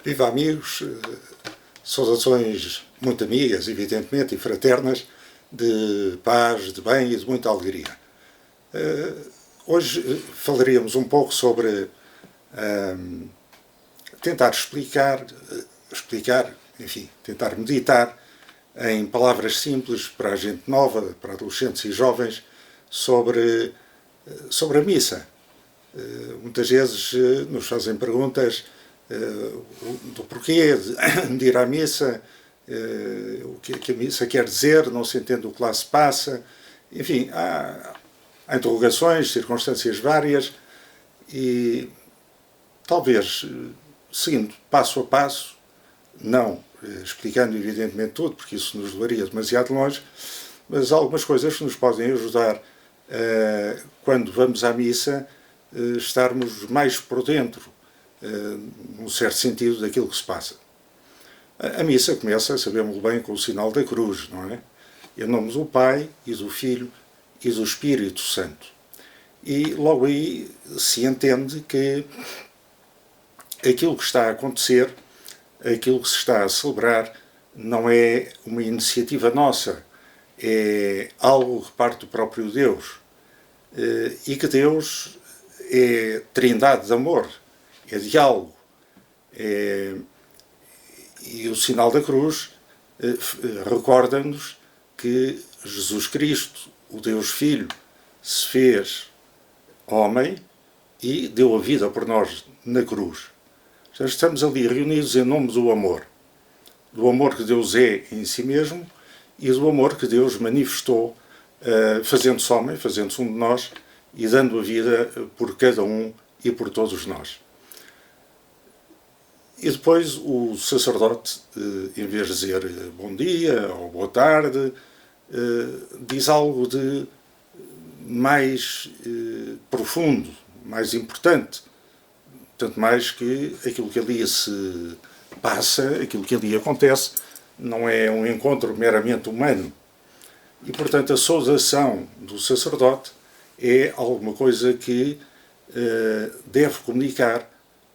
Viva amigos, saudações muito amigas, evidentemente, e fraternas, de paz, de bem e de muita alegria. Hoje falaríamos um pouco sobre tentar explicar, enfim, tentar meditar em palavras simples para a gente nova, para adolescentes e jovens, sobre a missa. Muitas vezes nos fazem perguntas do porquê de ir à missa, o que a missa quer dizer, não se entende o que lá se passa. Enfim, há interrogações, circunstâncias várias e talvez, seguindo passo a passo, não explicando evidentemente tudo, porque isso nos levaria demasiado longe, mas algumas coisas que nos podem ajudar quando vamos à missa, estarmos mais por dentro, num certo sentido, daquilo que se passa. A missa começa, sabemos bem, com o sinal da cruz, não é? Em nome do Pai e do Filho e do Espírito Santo. E logo aí se entende que aquilo que está a acontecer, aquilo que se está a celebrar, não é uma iniciativa nossa, é algo que parte do próprio Deus. E que Deus é trindade de amor, é diálogo. E o sinal da cruz recorda-nos que Jesus Cristo, o Deus Filho, se fez homem e deu a vida por nós na cruz. Então, estamos ali reunidos em nome do amor que Deus é em si mesmo e do amor que Deus manifestou fazendo-se homem, fazendo-se um de nós e dando a vida por cada um e por todos nós. E depois o sacerdote, em vez de dizer bom dia ou boa tarde, diz algo de mais profundo, mais importante. Tanto mais que aquilo que ali se passa, aquilo que ali acontece, não é um encontro meramente humano. E, portanto, a saudação do sacerdote é alguma coisa que deve comunicar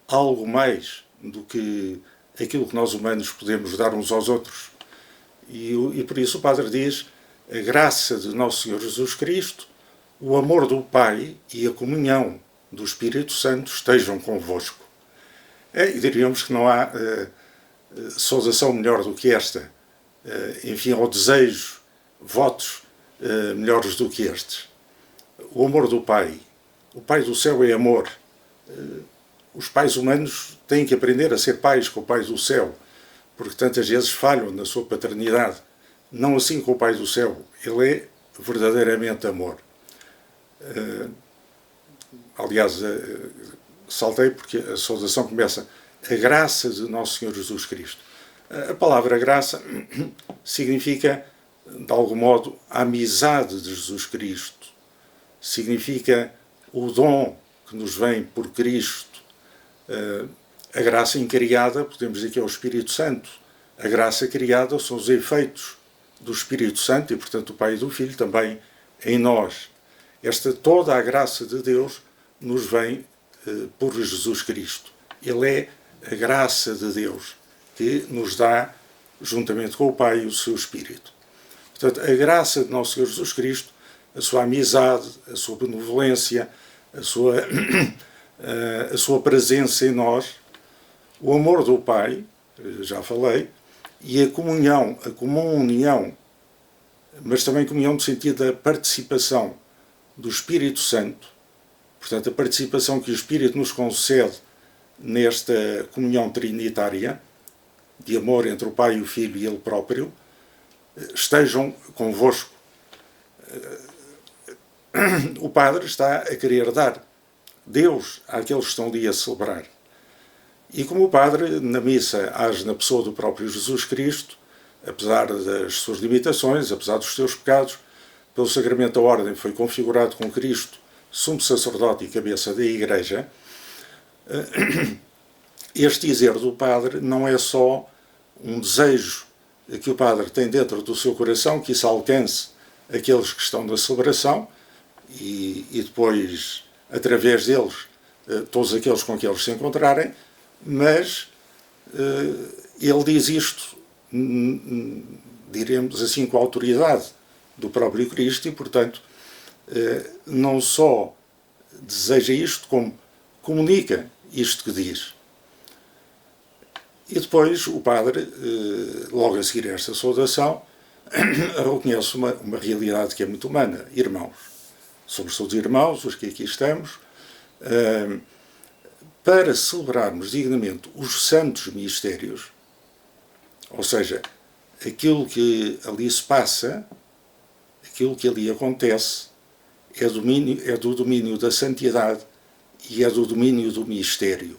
algo mais do que aquilo que nós humanos podemos dar uns aos outros. E por isso o Padre diz: a graça de Nosso Senhor Jesus Cristo, o amor do Pai e a comunhão do Espírito Santo estejam convosco. E diríamos que não há saudação melhor do que esta. Enfim, ao desejo, votos melhores do que estes. O amor do Pai. O Pai do céu é amor. Os pais humanos têm que aprender a ser pais com o Pai do céu, porque tantas vezes falham na sua paternidade. Não assim com o Pai do céu. Ele é verdadeiramente amor. Aliás, saltei porque a saudação começa: a graça de Nosso Senhor Jesus Cristo. A palavra graça significa, de algum modo, a amizade de Jesus Cristo. Significa o dom que nos vem por Cristo. A graça incriada, podemos dizer que é o Espírito Santo. A graça criada são os efeitos do Espírito Santo e, portanto, do Pai e do Filho também em nós. Toda a graça de Deus nos vem por Jesus Cristo. Ele é a graça de Deus que nos dá, juntamente com o Pai e o seu Espírito. Portanto, a graça de Nosso Senhor Jesus Cristo, a sua amizade, a sua benevolência, a sua presença em nós, o amor do Pai, já falei, e a comunhão, a comum união, mas também comunhão no sentido da participação do Espírito Santo, portanto, a participação que o Espírito nos concede nesta comunhão trinitária, de amor entre o Pai, o Filho e Ele próprio, estejam convosco. O Padre está a querer dar Deus àqueles que estão ali a celebrar. E como o Padre, na missa, age na pessoa do próprio Jesus Cristo, apesar das suas limitações, apesar dos seus pecados, pelo sacramento da ordem foi configurado com Cristo, sumo sacerdote e cabeça da Igreja. Este dizer do Padre não é só um desejo que o Padre tem dentro do seu coração, que isso alcance aqueles que estão na celebração e depois, através deles, todos aqueles com que eles se encontrarem, mas ele diz isto, diremos assim, com a autoridade do próprio Cristo e, portanto, não só deseja isto, como comunica isto que diz. E depois o padre, logo a seguir a esta saudação, reconhece uma realidade que é muito humana. Irmãos, somos todos irmãos, os que aqui estamos, para celebrarmos dignamente os santos mistérios, ou seja, aquilo que ali se passa, aquilo que ali acontece, é do domínio da santidade e é do domínio do mistério.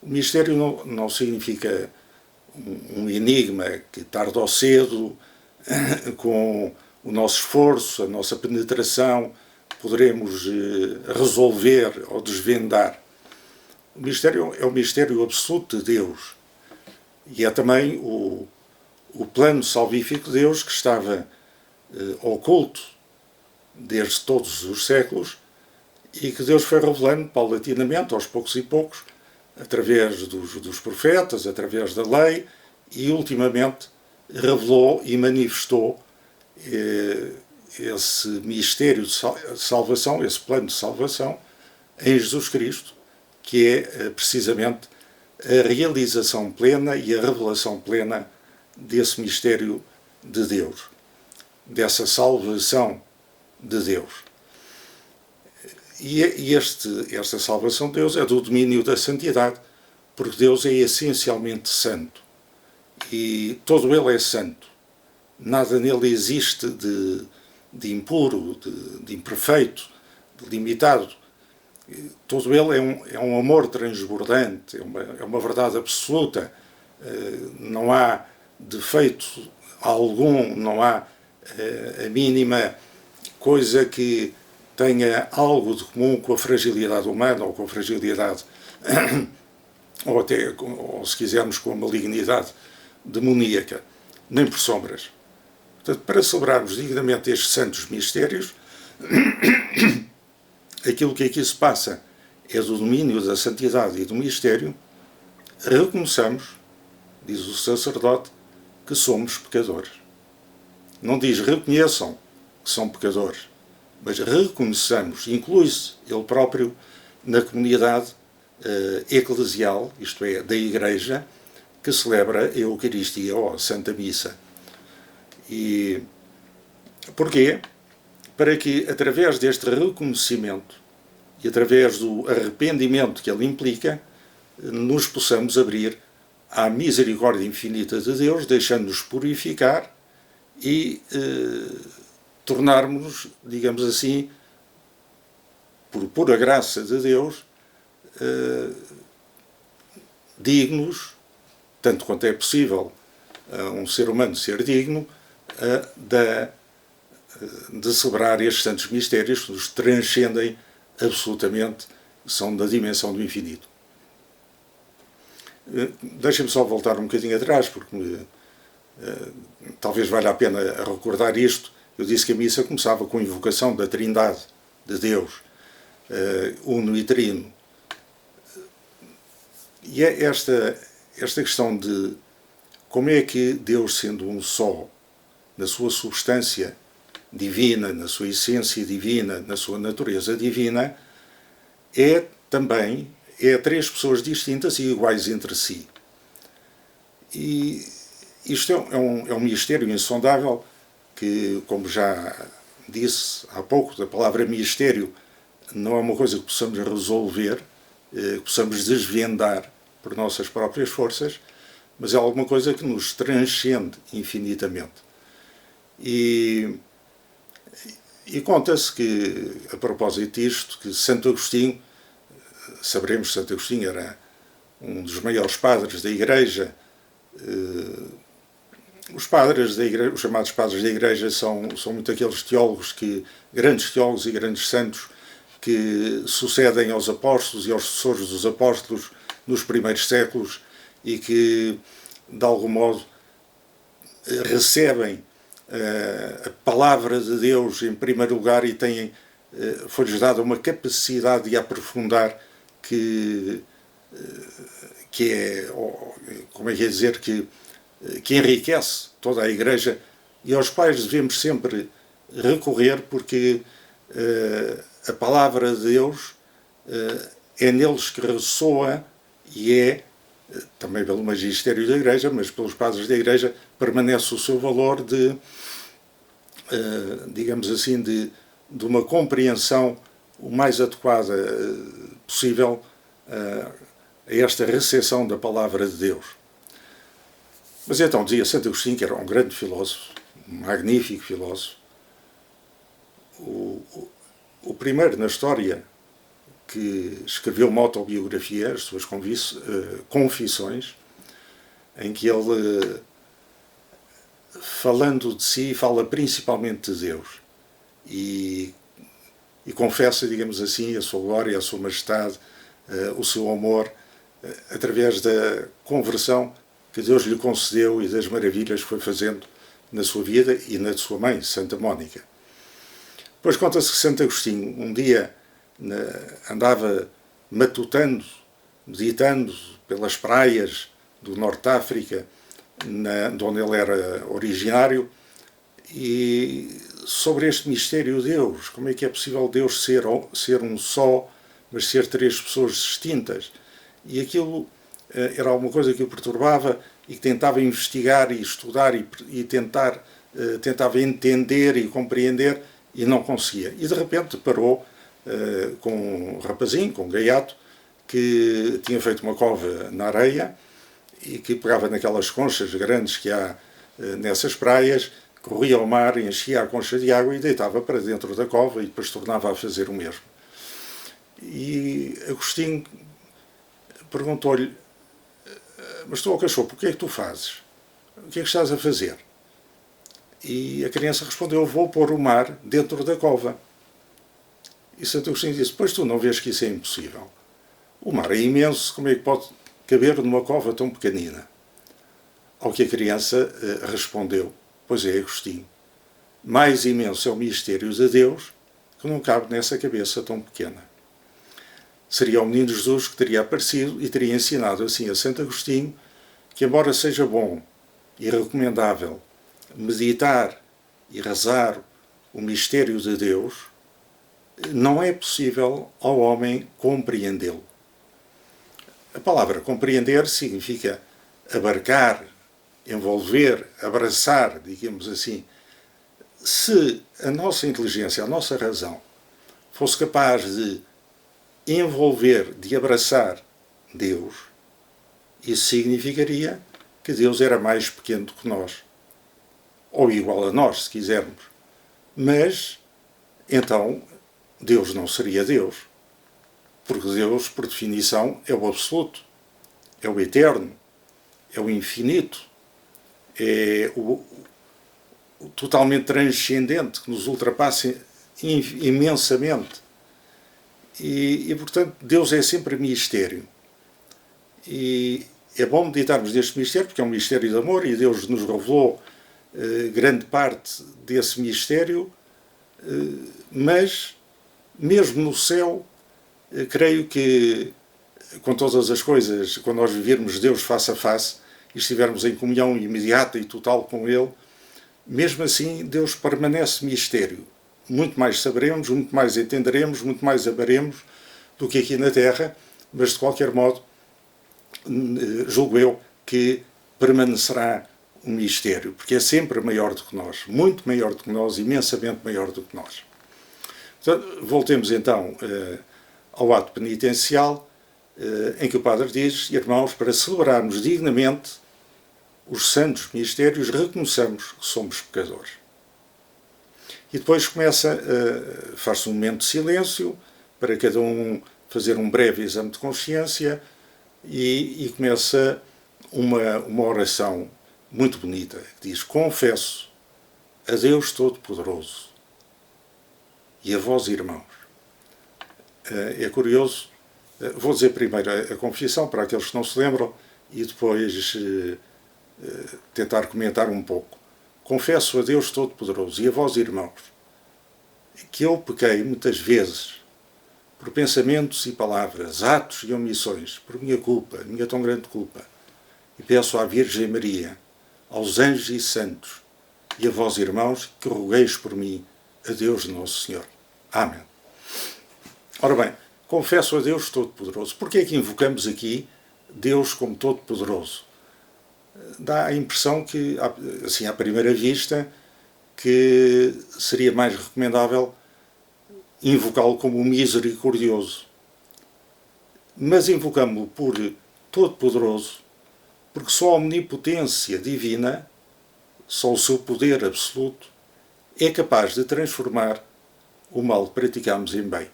O mistério não significa um enigma que tarde ou cedo, com o nosso esforço, a nossa penetração, poderemos resolver ou desvendar. O mistério é o mistério absoluto de Deus e é também o plano salvífico de Deus que estava oculto desde todos os séculos e que Deus foi revelando paulatinamente, aos poucos e poucos, através dos profetas, através da lei e, ultimamente, revelou e manifestou esse mistério de salvação, esse plano de salvação em Jesus Cristo, que é precisamente a realização plena e a revelação plena desse mistério de Deus, dessa salvação de Deus. E esta salvação de Deus é do domínio da santidade, porque Deus é essencialmente santo. E todo ele é santo. Nada nele existe de impuro, de imperfeito, de limitado. Todo ele é um amor transbordante, é uma verdade absoluta. Não há defeito algum, não há a mínima coisa que tenha algo de comum com a fragilidade humana ou com a fragilidade, ou até, ou se quisermos, com a malignidade demoníaca, nem por sombras. Portanto, para celebrarmos dignamente estes santos mistérios, aquilo que aqui se passa é do domínio da santidade e do mistério, reconheçamos, diz o sacerdote, que somos pecadores. Não diz reconheçam que são pecadores, mas reconheçamos, inclui-se ele próprio na comunidade eclesial, isto é, da Igreja, que celebra a Eucaristia ou a Santa Missa. E porquê? Para que, através deste reconhecimento e através do arrependimento que ele implica, nos possamos abrir à misericórdia infinita de Deus, deixando-nos purificar e tornarmos-nos, digamos assim, por pura graça de Deus, dignos, tanto quanto é possível a um ser humano ser digno, de celebrar estes santos mistérios que nos transcendem absolutamente, são da dimensão do infinito. Deixem-me só voltar um bocadinho atrás, porque talvez valha a pena recordar isto. Eu disse que a missa começava com a invocação da Trindade de Deus, uno e trino. E é esta questão de como é que Deus, sendo um só, na sua substância divina, na sua essência divina, na sua natureza divina, é três pessoas distintas e iguais entre si. E isto é um mistério insondável que, como já disse há pouco, da palavra mistério não é uma coisa que possamos resolver, que possamos desvendar por nossas próprias forças, mas é alguma coisa que nos transcende infinitamente. E conta-se que, a propósito disto, que Santo Agostinho, saberemos que Santo Agostinho era um dos maiores padres da Igreja. Os padres da Igreja, os chamados padres da Igreja, são muito aqueles grandes teólogos e grandes santos que sucedem aos apóstolos e aos sucessores dos apóstolos nos primeiros séculos e que, de algum modo, recebem a palavra de Deus em primeiro lugar e foi-lhes dada uma capacidade de aprofundar que que é, como é que é dizer, que enriquece toda a Igreja e aos quais devemos sempre recorrer, porque a palavra de Deus é neles que ressoa e é, também pelo magistério da Igreja, mas pelos padres da Igreja, permanece o seu valor de, digamos assim, de uma compreensão o mais adequada possível a esta recepção da palavra de Deus. Mas então dizia Santo Agostinho, que era um grande filósofo, um magnífico filósofo, o primeiro na história que escreveu uma autobiografia, as suas confissões, em que ele, falando de si, fala principalmente de Deus e confessa, digamos assim, a sua glória, a sua majestade, o seu amor, através da conversão que Deus lhe concedeu e das maravilhas que foi fazendo na sua vida e na de sua mãe, Santa Mónica. Depois conta-se que Santo Agostinho um dia andava matutando, meditando pelas praias do Norte de África, de onde ele era originário, e sobre este mistério de Deus, como é que é possível Deus ser um só, mas ser três pessoas distintas? E aquilo era alguma coisa que o perturbava e que tentava investigar e estudar e tentava entender e compreender e não conseguia. E de repente parou com um rapazinho, com um gaiato, que tinha feito uma cova na areia e que pegava naquelas conchas grandes que há nessas praias, corria ao mar, enchia a concha de água e deitava para dentro da cova e depois tornava a fazer o mesmo. E Agostinho perguntou-lhe: mas tu, cachorro, o que é que tu fazes? O que é que estás a fazer? E a criança respondeu: eu vou pôr o mar dentro da cova. E Santo Agostinho disse: pois tu não vês que isso é impossível? O mar é imenso, como é que pode caber numa cova tão pequenina? Ao que a criança respondeu: pois é, Agostinho, mais imenso é o mistério de Deus que não cabe nessa cabeça tão pequena. Seria o menino Jesus que teria aparecido e teria ensinado assim a Santo Agostinho que, embora seja bom e recomendável meditar e rezar o mistério de Deus, não é possível ao homem compreendê-lo. A palavra compreender significa abarcar, envolver, abraçar, digamos assim. Se a nossa inteligência, a nossa razão, fosse capaz de envolver, de abraçar Deus, isso significaria que Deus era mais pequeno do que nós, ou igual a nós, se quisermos. Mas, então, Deus não seria Deus, porque Deus, por definição, é o absoluto, é o eterno, é o infinito, é o totalmente transcendente, que nos ultrapassa imensamente. E, portanto, Deus é sempre mistério. E é bom meditarmos neste mistério, porque é um mistério de amor, e Deus nos revelou grande parte desse mistério, mas, mesmo no céu, creio que, com todas as coisas, quando nós vivermos Deus face a face e estivermos em comunhão imediata e total com Ele, mesmo assim Deus permanece mistério. Muito mais saberemos, muito mais entenderemos, muito mais amaremos do que aqui na Terra, mas de qualquer modo, julgo eu que permanecerá um mistério, porque é sempre maior do que nós, muito maior do que nós, imensamente maior do que nós. Portanto, voltemos então ao ato penitencial, em que o Padre diz: irmãos, para celebrarmos dignamente os santos mistérios, reconheçamos que somos pecadores. E depois faz-se um momento de silêncio, para cada um fazer um breve exame de consciência, e começa uma oração muito bonita, que diz: confesso a Deus Todo-Poderoso e a vós, irmãos. É curioso, vou dizer primeiro a confissão, para aqueles que não se lembram, e depois tentar comentar um pouco. Confesso a Deus Todo-Poderoso e a vós, irmãos, que eu pequei muitas vezes por pensamentos e palavras, atos e omissões, por minha culpa, minha tão grande culpa. E peço à Virgem Maria, aos anjos e santos, e a vós, irmãos, que rogueis por mim, a Deus Nosso Senhor. Amém. Ora bem, confesso a Deus Todo-Poderoso. Porquê é que invocamos aqui Deus como Todo-Poderoso? Dá a impressão que, assim, à primeira vista, que seria mais recomendável invocá-lo como misericordioso. Mas invocamos-lo por Todo-Poderoso, porque só a omnipotência divina, só o seu poder absoluto, é capaz de transformar o mal que praticamos em bem.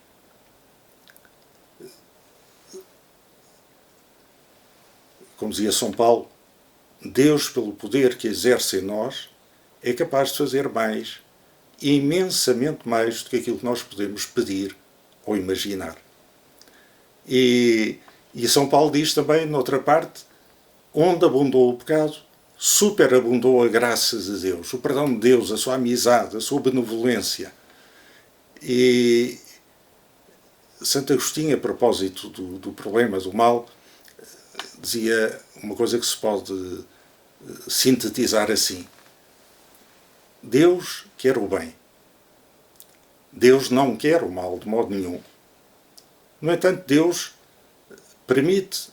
Como dizia São Paulo, Deus, pelo poder que exerce em nós, é capaz de fazer mais, imensamente mais do que aquilo que nós podemos pedir ou imaginar. E São Paulo diz também, noutra parte, onde abundou o pecado, superabundou a graça de Deus, o perdão de Deus, a sua amizade, a sua benevolência. E Santo Agostinho, a propósito do problema do mal, dizia uma coisa que se pode sintetizar assim: Deus quer o bem. Deus não quer o mal de modo nenhum. No entanto, Deus permite,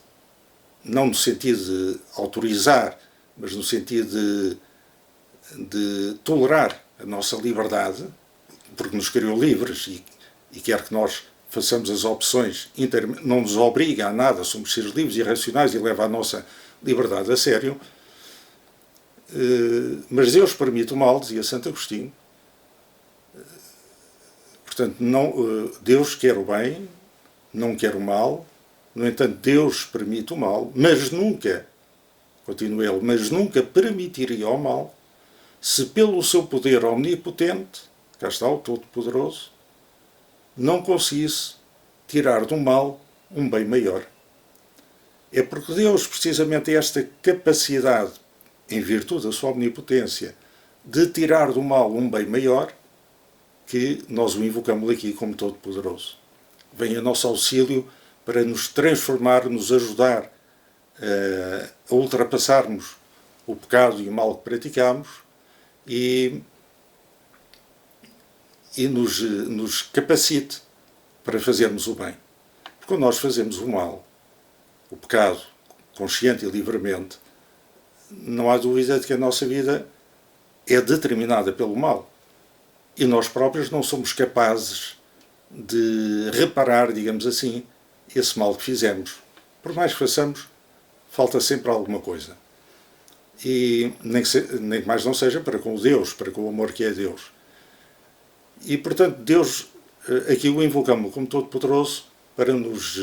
não no sentido de autorizar, mas no sentido de tolerar a nossa liberdade, porque nos criou livres e quer que nós façamos as opções, não nos obriga a nada, somos seres livres e racionais e leva a nossa liberdade a sério. Mas Deus permite o mal, dizia Santo Agostinho. Portanto, Deus quer o bem, não quer o mal. No entanto, Deus permite o mal, mas nunca, continua ele, mas nunca permitiria o mal se pelo seu poder omnipotente, cá está o Todo-Poderoso, não conseguisse tirar do mal um bem maior. É porque Deus, precisamente, tem esta capacidade, em virtude da sua omnipotência, de tirar do mal um bem maior, que nós o invocamos aqui como Todo-Poderoso. Vem a nosso auxílio para nos transformar, nos ajudar a ultrapassarmos o pecado e o mal que praticamos e nos capacite para fazermos o bem. Porque quando nós fazemos o mal, o pecado, consciente e livremente, não há dúvida de que a nossa vida é determinada pelo mal. E nós próprios não somos capazes de reparar, digamos assim, esse mal que fizemos. Por mais que façamos, falta sempre alguma coisa. E nem que mais não seja para com Deus, para com o amor que é Deus. E, portanto, Deus, aqui o invocamos como Todo-Poderoso para nos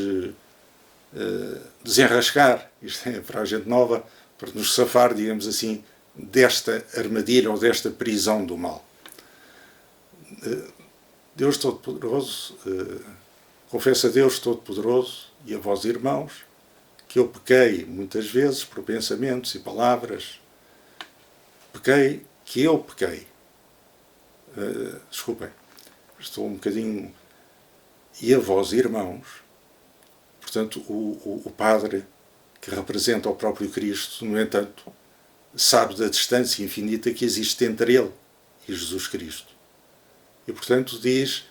desenrascar, isto é para a gente nova, para nos safar, digamos assim, desta armadilha ou desta prisão do mal. Deus Todo-Poderoso, confesso a Deus Todo-Poderoso e a vós, irmãos, que eu pequei muitas vezes por pensamentos e palavras. Pequei, que eu pequei. Desculpem, estou um bocadinho... E a vós, irmãos, portanto, o Padre, que representa o próprio Cristo, no entanto, sabe da distância infinita que existe entre ele e Jesus Cristo. E, portanto, diz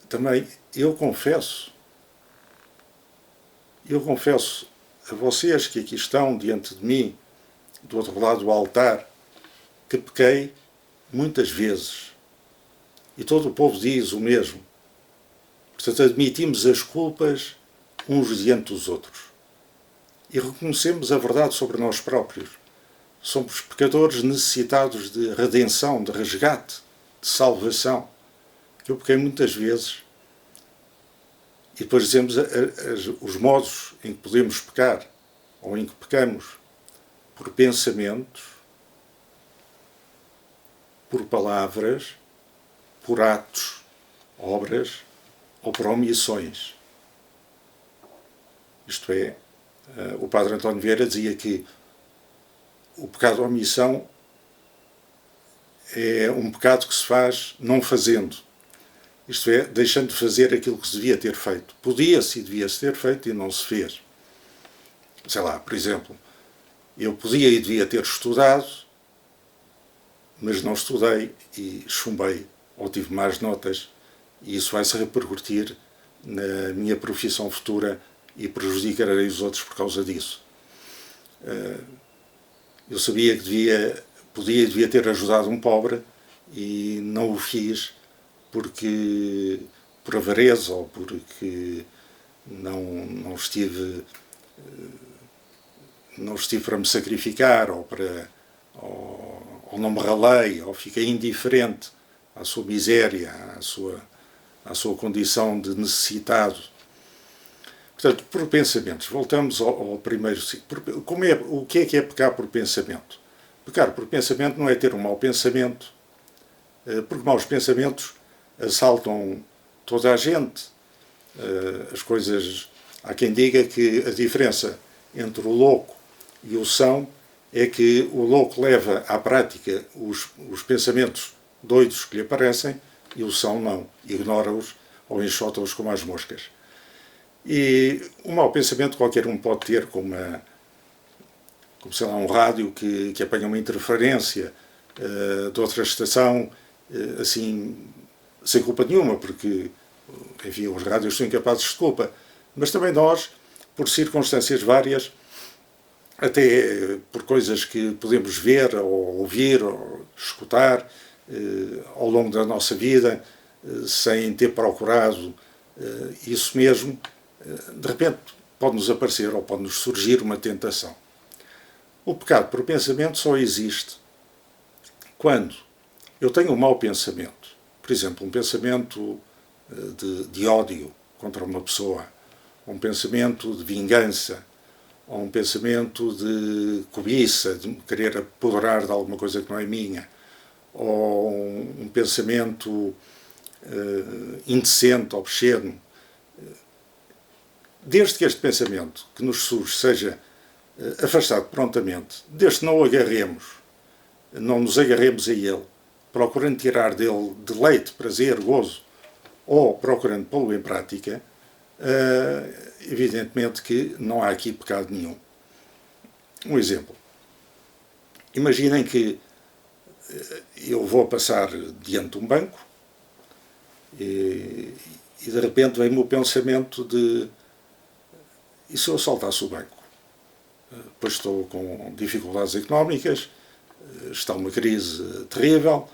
também, eu confesso a vocês que aqui estão diante de mim, do outro lado do altar, que pequei muitas vezes. E todo o povo diz o mesmo. Portanto, admitimos as culpas uns diante dos outros. E reconhecemos a verdade sobre nós próprios. Somos pecadores necessitados de redenção, de resgate, de salvação. Que eu pequei muitas vezes. E depois dizemos os modos em que podemos pecar, ou em que pecamos, por pensamentos, por palavras, por atos, obras, ou por omissões. Isto é, o Padre António Vieira dizia que o pecado de omissão é um pecado que se faz não fazendo. Isto é, deixando de fazer aquilo que se devia ter feito. Podia-se e devia-se ter feito e não se fez. Sei lá, por exemplo, eu podia e devia ter estudado, mas não estudei e chumbei, ou tive más notas, e isso vai-se repercutir na minha profissão futura e prejudicarei os outros por causa disso. Eu sabia que podia e devia ter ajudado um pobre e não o fiz por avareza ou porque não estive para me sacrificar ou não me ralei ou fiquei indiferente à sua miséria, à sua condição de necessitado. Portanto, por pensamentos, voltamos ao primeiro ciclo. O que é pecar por pensamento? Pecar por pensamento não é ter um mau pensamento, porque maus pensamentos assaltam toda a gente. As coisas... Há quem diga que a diferença entre o louco e o são é que o louco leva à prática os pensamentos doidos que lhe aparecem e o são não. Ignora-os ou enxota-os como as moscas. E um mau pensamento qualquer um pode ter, como sei lá, um rádio que apanha uma interferência de outra estação, assim, sem culpa nenhuma, porque, enfim, os rádios são incapazes de culpa. Mas também nós, por circunstâncias várias, até por coisas que podemos ver, ou ouvir, ou escutar ao longo da nossa vida, sem ter procurado isso mesmo, de repente pode-nos aparecer ou pode-nos surgir uma tentação. O pecado por pensamento só existe quando eu tenho um mau pensamento. Por exemplo, um pensamento de ódio contra uma pessoa, um pensamento de vingança, ou um pensamento de cobiça, de me querer apoderar de alguma coisa que não é minha, ou um pensamento indecente, obsceno. Desde que este pensamento que nos surge seja afastado prontamente, desde que não o agarremos, não nos agarremos a ele, procurando tirar dele deleite, prazer, gozo, ou procurando pô-lo em prática, evidentemente que não há aqui pecado nenhum. Um exemplo. Imaginem que eu vou passar diante de um banco e de repente vem-me o pensamento de: e se eu assaltasse o banco? Pois estou com dificuldades económicas, está uma crise terrível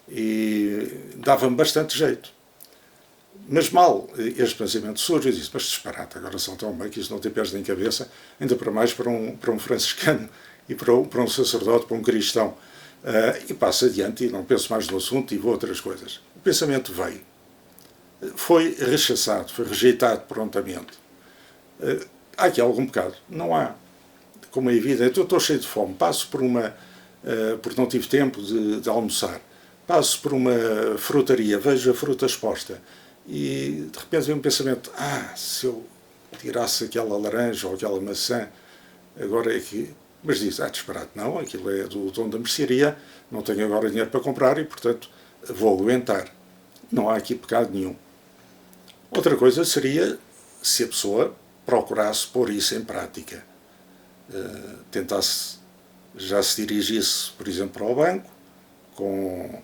e dava-me bastante jeito. Mas mal este pensamento surge, eu disse: mas disparate, agora assaltar um banco, isso não tem pés nem cabeça, ainda para mais para um franciscano e para um sacerdote, para um cristão. E passo adiante e não penso mais no assunto e vou a outras coisas. O pensamento veio. Foi rechaçado, foi rejeitado prontamente. Há aqui algum pecado? Não há. Como é evidente, eu estou cheio de fome, passo porque não tive tempo de almoçar, passo por uma frutaria, vejo a fruta exposta e de repente vem um pensamento: se eu tirasse aquela laranja ou aquela maçã, agora é que... Mas diz: disparate, não, aquilo é do dono da mercearia, não tenho agora dinheiro para comprar e, portanto, vou aguentar. Não há aqui pecado nenhum. Outra coisa seria se a pessoa procurasse pôr isso em prática. Tentasse, já se dirigisse, por exemplo, para o banco, com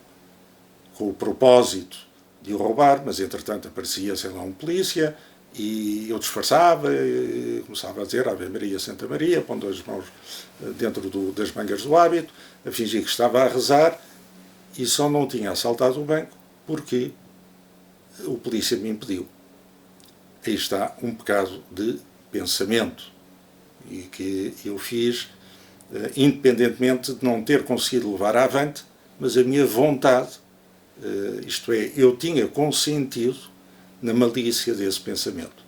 o propósito de o roubar, mas entretanto aparecia, sei lá, um polícia e eu disfarçava e começava a dizer: Ave Maria, Santa Maria, pondo as mãos dentro das mangas do hábito, a fingir que estava a rezar, e só não tinha assaltado o banco porque o polícia me impediu. Aí está um pecado de pensamento e que eu fiz independentemente de não ter conseguido levar avante, mas a minha vontade, isto é, eu tinha consentido na malícia desse pensamento.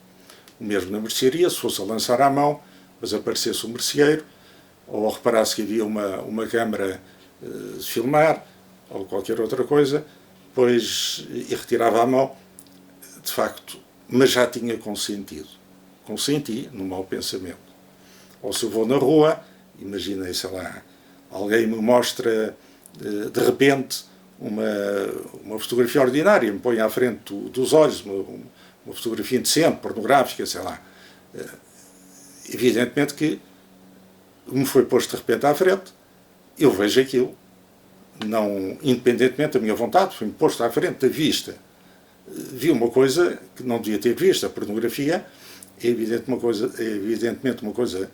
O mesmo na mercearia, se fosse a lançar à mão, mas aparecesse um merceeiro, ou reparasse que havia uma câmara de filmar, ou qualquer outra coisa, pois, e retirava a mão, de facto, mas já tinha consentido. Consenti no mau pensamento. Ou se eu vou na rua, imaginem, sei lá, alguém me mostra de repente uma, uma fotografia ordinária, me põe à frente dos olhos uma fotografia indecente, pornográfica, sei lá. Evidentemente que me foi posto de repente à frente, eu vejo aquilo, não, independentemente da minha vontade, foi-me posto à frente da vista. Vi uma coisa que não devia ter visto, a pornografia é evidentemente uma coisa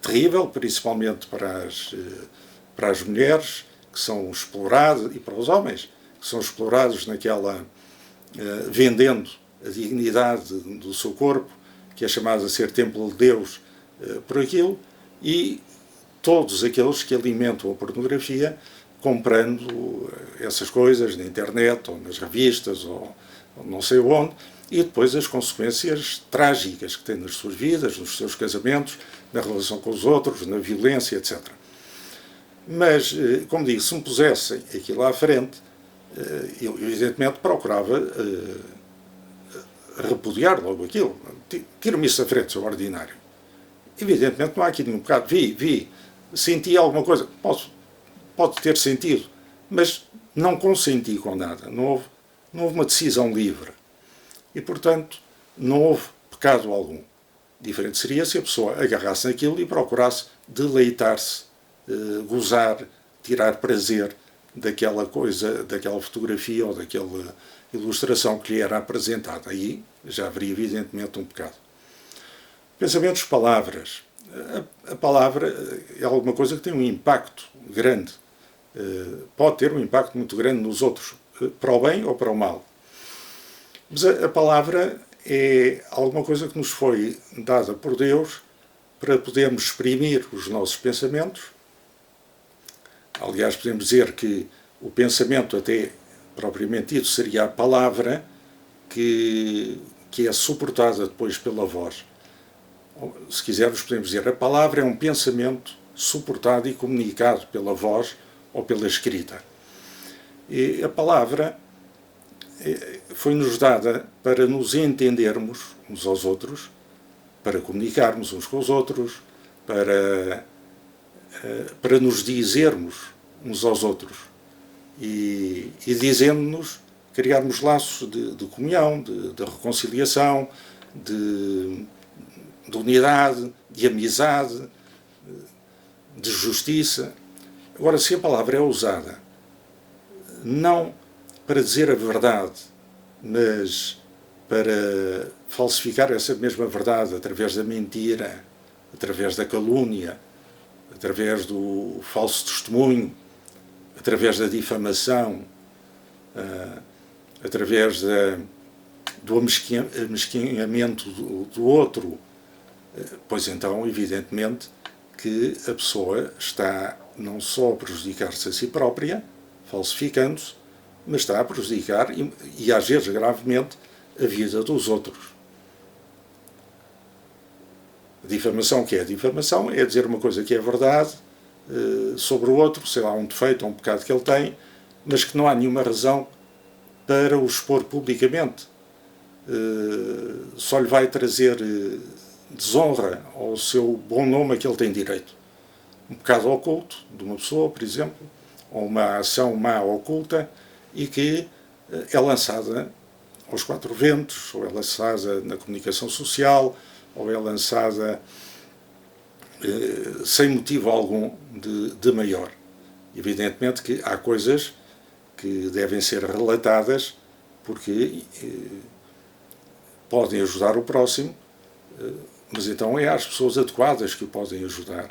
terrível, principalmente para as mulheres que são exploradas, e para os homens que são explorados naquela, vendendo a dignidade do seu corpo, que é chamado a ser templo de Deus por aquilo, e todos aqueles que alimentam a pornografia comprando essas coisas na internet ou nas revistas ou não sei onde, e depois as consequências trágicas que têm nas suas vidas, nos seus casamentos, na relação com os outros, na violência, etc. Mas, como digo, se me pusessem aquilo à frente, eu evidentemente procurava repudiar logo aquilo. Tira-me isso da frente, seu ordinário. Evidentemente não há aqui nenhum pecado. Vi, senti alguma coisa. Pode ter sentido, mas não consenti com nada. Não houve uma decisão livre. E, portanto, não houve pecado algum. Diferente seria se a pessoa agarrasse naquilo e procurasse deleitar-se, gozar, tirar prazer daquela coisa, daquela fotografia ou daquela ilustração que lhe era apresentada. Aí já haveria, evidentemente, um pecado. Pensamentos, palavras. A palavra é alguma coisa que tem um impacto grande. Pode ter um impacto muito grande nos outros, para o bem ou para o mal. Mas a palavra é alguma coisa que nos foi dada por Deus para podermos exprimir os nossos pensamentos. Aliás, podemos dizer que o pensamento, até propriamente dito, seria a palavra que é suportada depois pela voz. Se quisermos, podemos dizer a palavra é um pensamento suportado e comunicado pela voz ou pela escrita. E a palavra foi-nos dada para nos entendermos uns aos outros, para comunicarmos uns com os outros, para nos dizermos uns aos outros. E dizendo-nos, criarmos laços de comunhão, de reconciliação, de unidade, de amizade, de justiça. Agora, se a palavra é usada não para dizer a verdade, mas para falsificar essa mesma verdade através da mentira, através da calúnia, através do falso testemunho, através da difamação, através do amesquinhamento do outro, pois então, evidentemente, que a pessoa está não só a prejudicar-se a si própria, falsificando-se, mas está a prejudicar, e às vezes gravemente, a vida dos outros. A difamação, que é a difamação? É dizer uma coisa que é verdade sobre o outro, sei lá, um defeito ou um pecado que ele tem, mas que não há nenhuma razão para o expor publicamente. Só lhe vai trazer desonra ao seu bom nome a que ele tem direito. Um pecado oculto de uma pessoa, por exemplo, ou uma ação má oculta, e que é lançada aos quatro ventos, ou é lançada na comunicação social, ou é lançada sem motivo algum de maior. Evidentemente que há coisas que devem ser relatadas porque podem ajudar o próximo, mas então é às pessoas adequadas que o podem ajudar.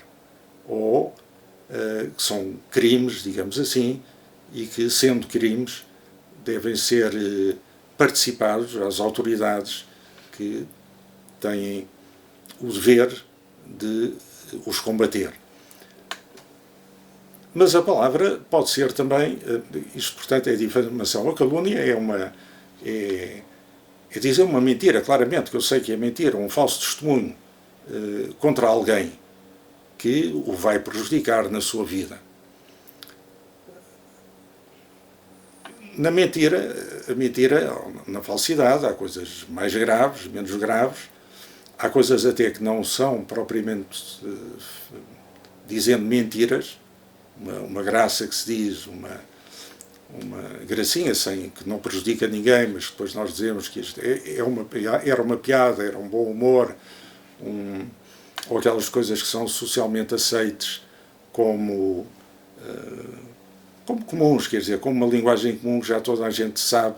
Ou que são crimes, digamos assim, e que, sendo crimes, devem ser participados às autoridades que têm o dever de os combater. Mas a palavra pode ser também, isto portanto é difamação. A calúnia é dizer uma mentira, claramente, que eu sei que é mentira, um falso testemunho contra alguém que o vai prejudicar na sua vida. Na mentira, na falsidade, há coisas mais graves, menos graves, há coisas até que não são propriamente dizendo mentiras, uma graça que se diz, uma gracinha sem, que não prejudica ninguém, mas depois nós dizemos que isto era uma piada, era um bom humor, ou aquelas coisas que são socialmente aceites como, como comuns, quer dizer, como uma linguagem comum que já toda a gente sabe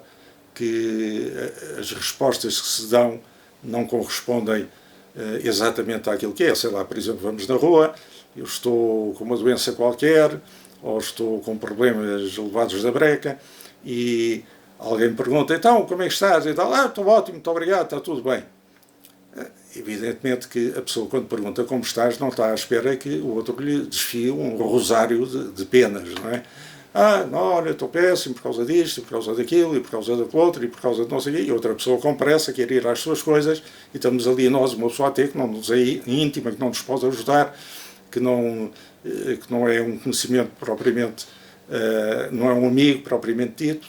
que as respostas que se dão não correspondem exatamente àquilo que é. Sei lá, por exemplo, vamos na rua, eu estou com uma doença qualquer, ou estou com problemas elevados da breca, e alguém me pergunta, então, como é que estás? E tal, estou ótimo, muito obrigado, está tudo bem. Evidentemente que a pessoa, quando pergunta como estás, não está à espera que o outro lhe desfie um rosário de penas, não é? Não, olha, estou péssimo por causa disto, e por causa daquilo, e por causa daquilo outro, e por causa de não sei o quê, e outra pessoa com pressa quer ir às suas coisas, e estamos ali nós, uma pessoa até que não nos é íntima, que não nos pode ajudar, que não é um conhecimento propriamente, não é um amigo propriamente dito.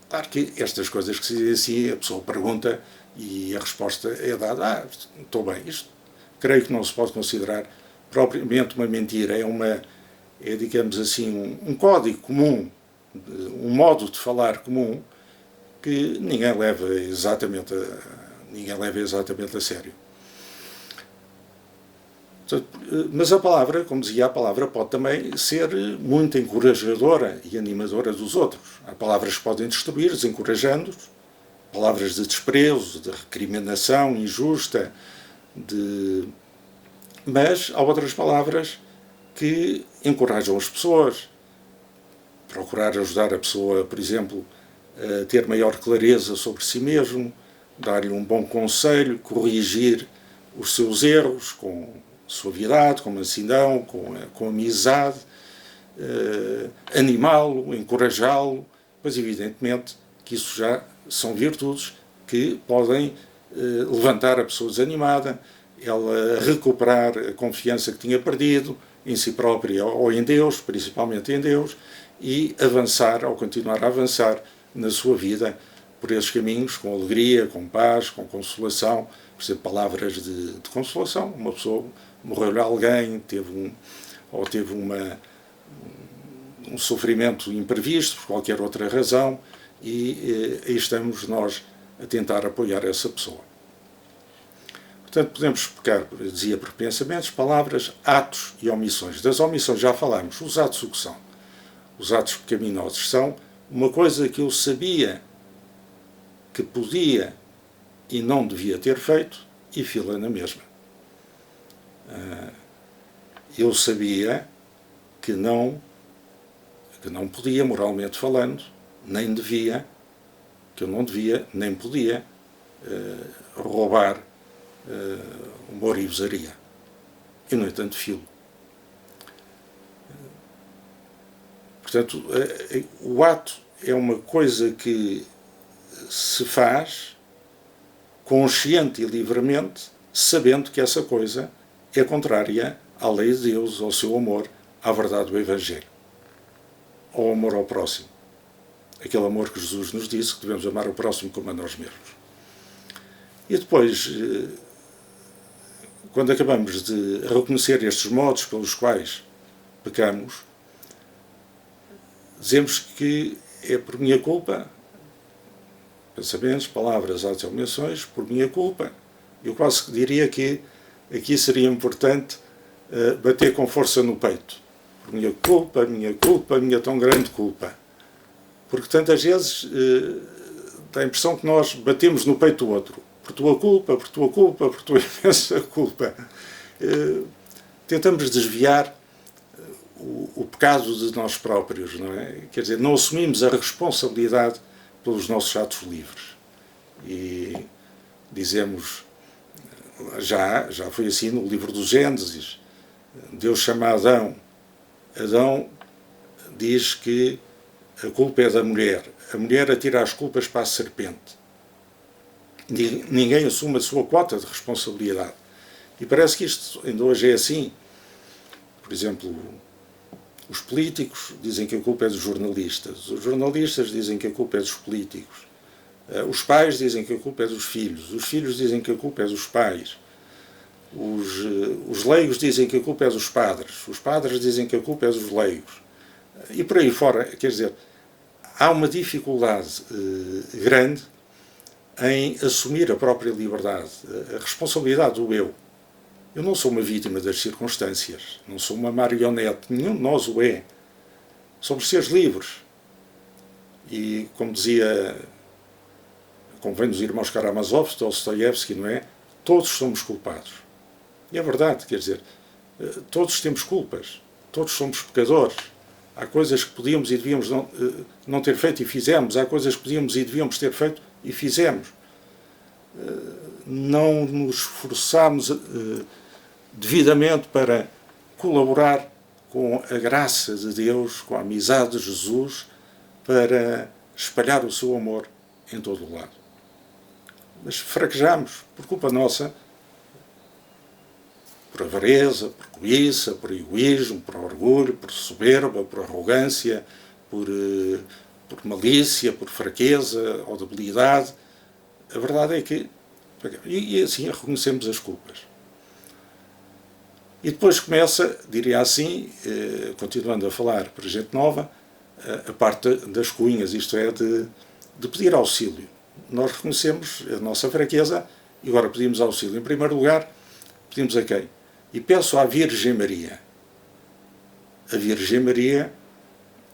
Claro que estas coisas que se dizem assim, a pessoa pergunta e a resposta é dada, estou bem. Isto creio que não se pode considerar propriamente uma mentira, é digamos assim, um código comum, um modo de falar comum que ninguém leva exatamente a sério. Mas a palavra, como dizia, a palavra pode também ser muito encorajadora e animadora dos outros. Há palavras que podem destruir, desencorajando-os, palavras de desprezo, de recriminação injusta, mas há outras palavras que encorajam as pessoas. Procurar ajudar a pessoa, por exemplo, a ter maior clareza sobre si mesmo, dar-lhe um bom conselho, corrigir os seus erros com suavidade, com mansidão, com amizade, animá-lo, encorajá-lo, mas evidentemente que isso já são virtudes que podem levantar a pessoa desanimada, ela recuperar a confiança que tinha perdido em si própria ou em Deus, principalmente em Deus, e avançar, ou continuar a avançar na sua vida por esses caminhos, com alegria, com paz, com consolação, por exemplo, palavras de consolação. Uma pessoa morreu-lhe alguém, teve um sofrimento imprevisto por qualquer outra razão, e aí estamos nós a tentar apoiar essa pessoa. Portanto, podemos pecar, dizia, por pensamentos, palavras, atos e omissões. Das omissões já falámos. Os atos o que são? Os atos pecaminosos são uma coisa que eu sabia que podia e não devia ter feito e fila na mesma. Eu sabia que não podia, moralmente falando, nem devia, que eu não devia, nem podia roubar uma ourivesaria. E, no entanto, filo. Portanto, o ato é uma coisa que se faz consciente e livremente, sabendo que essa coisa é contrária à lei de Deus, ao seu amor, à verdade do Evangelho, ao amor ao próximo. Aquele amor que Jesus nos disse que devemos amar o próximo como a nós mesmos. E depois, quando acabamos de reconhecer estes modos pelos quais pecamos, dizemos que é por minha culpa, pensamentos, palavras, atos e omissões, por minha culpa. Eu quase diria que aqui seria importante bater com força no peito. Por minha culpa, minha tão grande culpa. Porque tantas vezes dá a impressão que nós batemos no peito do outro. Por tua culpa, por tua imensa culpa. Tentamos desviar o pecado de nós próprios, não é? Quer dizer, não assumimos a responsabilidade pelos nossos atos livres. E dizemos, já foi assim no livro do Gênesis, Deus chama Adão. Adão diz que a culpa é da mulher. A mulher atira as culpas para a serpente. Ninguém assume a sua quota de responsabilidade. E parece que isto ainda hoje é assim. Por exemplo, os políticos dizem que a culpa é dos jornalistas. Os jornalistas dizem que a culpa é dos políticos. Os pais dizem que a culpa é dos filhos. Os filhos dizem que a culpa é dos pais. Os leigos dizem que a culpa é dos padres. Os padres dizem que a culpa é dos leigos. E por aí fora, quer dizer, há uma dificuldade grande em assumir a própria liberdade, a responsabilidade do eu. Eu não sou uma vítima das circunstâncias, não sou uma marionete, nenhum de nós o é. Somos seres livres. E, como dizia, convém nos irmãos Karamazov, Dostoiévski, não é? Todos somos culpados. E é verdade, quer dizer, todos temos culpas, todos somos pecadores. Há coisas que podíamos e devíamos não ter feito e fizemos, há coisas que podíamos e devíamos ter feito e fizemos. Não nos esforçámos devidamente para colaborar com a graça de Deus, com a amizade de Jesus, para espalhar o seu amor em todo o lado. Mas fraquejamos, por culpa nossa, por avareza, por cobiça, por egoísmo, por orgulho, por soberba, por arrogância, por malícia, por fraqueza ou debilidade. A verdade é que... E assim reconhecemos as culpas. E depois começa, diria assim, continuando a falar para gente nova, a parte das cunhas, isto é, de pedir auxílio. Nós reconhecemos a nossa fraqueza e agora pedimos auxílio. Em primeiro lugar, pedimos a quem? E peço à Virgem Maria. A Virgem Maria,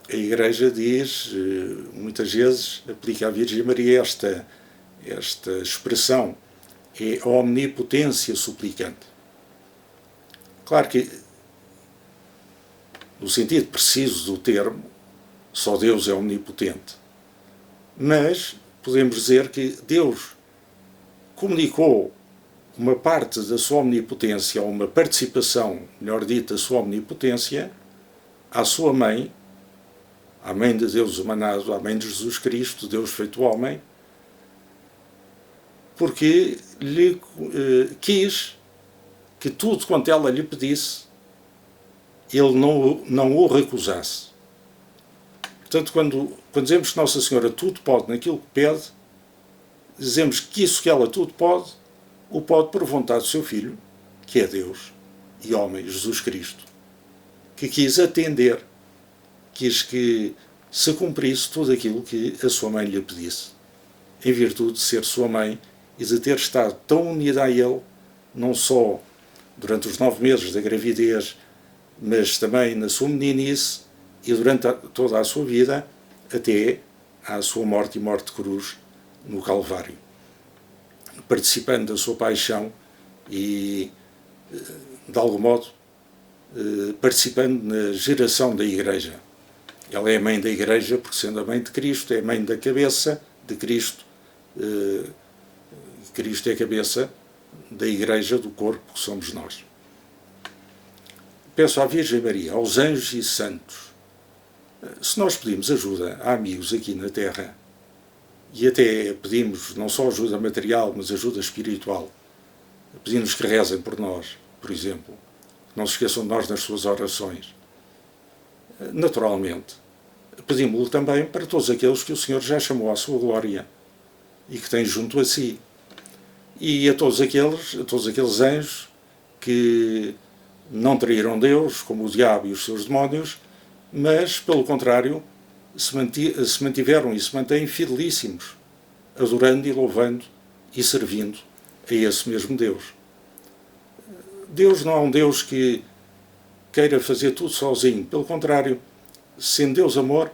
a Igreja diz, muitas vezes, aplica à Virgem Maria esta expressão, é a omnipotência suplicante. Claro que, no sentido preciso do termo, só Deus é omnipotente. Mas podemos dizer que Deus comunicou uma parte da sua omnipotência, ou uma participação, melhor dito, da sua omnipotência, à sua mãe, à mãe de Deus emanado, à mãe de Jesus Cristo, Deus feito homem, porque lhe quis que tudo quanto ela lhe pedisse, ele não o recusasse. Portanto, quando dizemos que Nossa Senhora tudo pode naquilo que pede, dizemos que isso que ela tudo pode, o pode por vontade do seu Filho, que é Deus e homem, Jesus Cristo, que quis atender, quis que se cumprisse tudo aquilo que a sua mãe lhe pedisse, em virtude de ser sua mãe e de ter estado tão unida a ele, não só durante os 9 meses da gravidez, mas também na sua meninice e durante toda a sua vida, até à sua morte e morte de cruz no Calvário, participando da sua paixão e, de algum modo, participando na geração da Igreja. Ela é a mãe da Igreja, porque sendo a mãe de Cristo, é a mãe da cabeça de Cristo. Cristo é a cabeça da Igreja, do corpo que somos nós. Peço à Virgem Maria, aos anjos e santos, se nós pedimos ajuda a amigos aqui na Terra, e até pedimos não só ajuda material, mas ajuda espiritual, pedimos que rezem por nós, por exemplo, não se esqueçam de nós nas suas orações. Naturalmente, pedimos-lo também para todos aqueles que o Senhor já chamou à sua glória e que tem junto a si. E a todos aqueles anjos que não traíram Deus, como o diabo e os seus demónios, mas, pelo contrário, se mantiveram e se mantêm fidelíssimos, adorando e louvando e servindo a esse mesmo Deus. Deus não é um Deus que queira fazer tudo sozinho. Pelo contrário, sendo Deus amor,